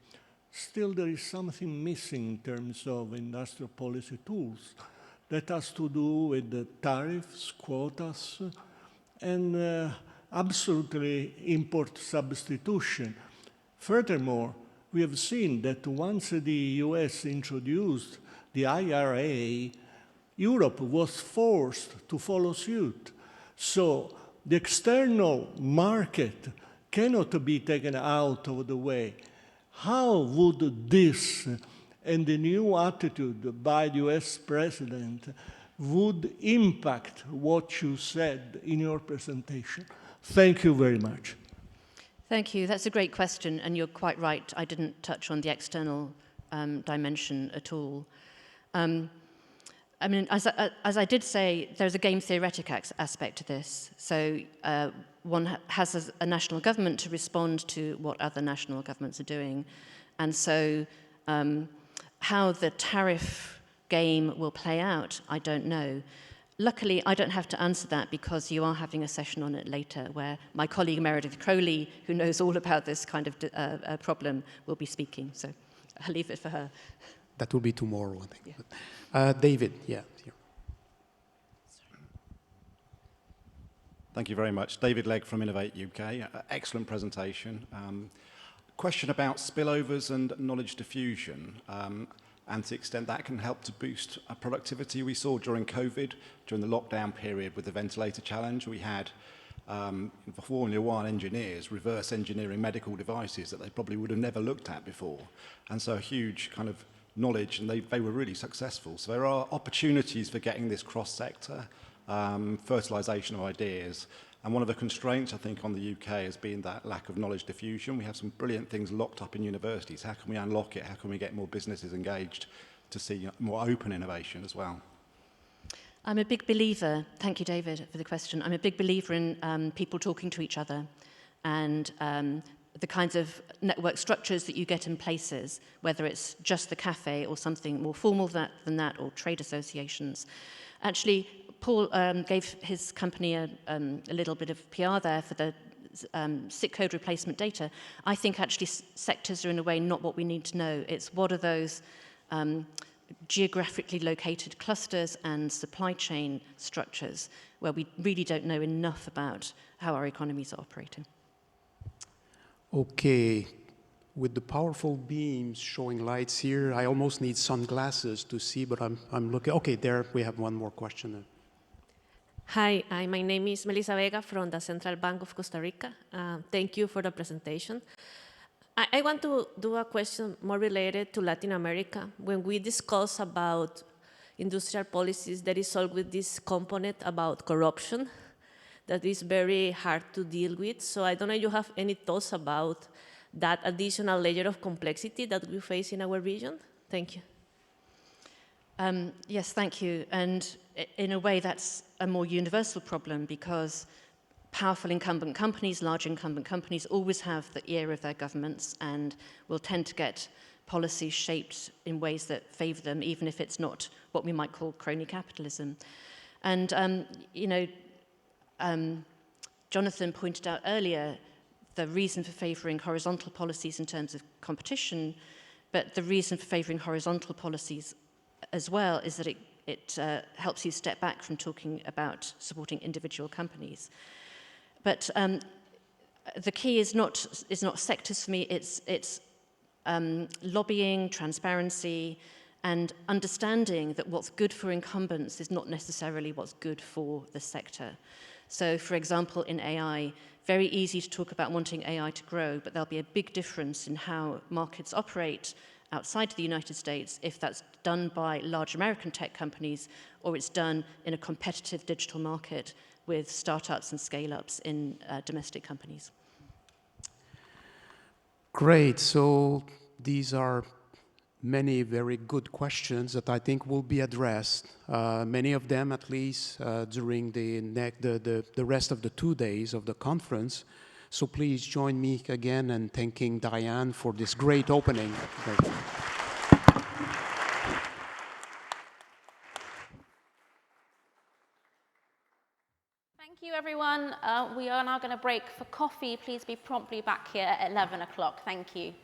Still, there is something missing in terms of industrial policy tools. That has to do with the tariffs, quotas, and absolutely import substitution. Furthermore, we have seen that once the US introduced the IRA, Europe was forced to follow suit. So the external market cannot be taken out of the way. How would this and the new attitude by the US president would impact what you said in your presentation? Thank you very much. Thank you. That's a great question, and you're quite right. I didn't touch on the external dimension at all. I mean, as I did say, there's a game theoretic aspect to this. So one has a national government to respond to what other national governments are doing. And so how the tariff game will play out, I don't know. Luckily, I don't have to answer that, because you are having a session on it later where my colleague Meredith Crowley, who knows all about this kind of problem, will be speaking. So I'll leave it for her. That will be tomorrow, I think. Yeah. David, yeah. Here. Thank you very much. David Legg from Innovate UK. Excellent presentation. Question about spillovers and knowledge diffusion, and to the extent that can help to boost productivity. We saw during COVID, during the lockdown period with the ventilator challenge, we had Formula One engineers reverse engineering medical devices that they probably would have never looked at before. And so a huge kind of knowledge, and they were really successful. So there are opportunities for getting this cross-sector fertilization of ideas And one of the constraints, I think, on the UK has been that lack of knowledge diffusion. We have some brilliant things locked up in universities. How can we unlock it? How can we get more businesses engaged to see more open innovation as well? I'm a big believer, thank you David for the question, I'm a big believer in people talking to each other and the kinds of network structures that you get in places, whether it's just the cafe or something more formal than that, or trade associations. Actually, Paul gave his company a little bit of PR there for the sick code replacement data. I think actually sectors are in a way not what we need to know. It's what are those geographically located clusters and supply chain structures where we really don't know enough about how our economies are operating. Okay, with the powerful beams showing lights here, I almost need sunglasses to see, but I'm looking. Okay, there we have one more question. Hi, my name is Melissa Vega from the Central Bank of Costa Rica. Thank you for the presentation. I want to do a question more related to Latin America. When we discuss about industrial policies, there is always this component about corruption that is very hard to deal with. So I don't know if you have any thoughts about that additional layer of complexity that we face in our region. Thank you. Yes, thank you. And in a way, that's a more universal problem because powerful incumbent companies, large incumbent companies, always have the ear of their governments and will tend to get policies shaped in ways that favor them, even if it's not what we might call crony capitalism. And, you know, Jonathan pointed out earlier the reason for favoring horizontal policies in terms of competition, but the reason for favoring horizontal policies as well is that it helps you step back from talking about supporting individual companies. But the key is not sectors for me, it's lobbying, transparency, and understanding that what's good for incumbents is not necessarily what's good for the sector. So, for example, in AI, very easy to talk about wanting AI to grow, but there'll be a big difference in how markets operate outside of the United States if that's done by large American tech companies or it's done in a competitive digital market with startups and scale-ups in domestic companies. Great. So these are many very good questions that I think will be addressed, many of them at least during the rest of the 2 days of the conference. So please join me again in thanking Diane for this great opening. Thank you, everyone. We are now going to break for coffee. Please be promptly back here at 11 o'clock. Thank you.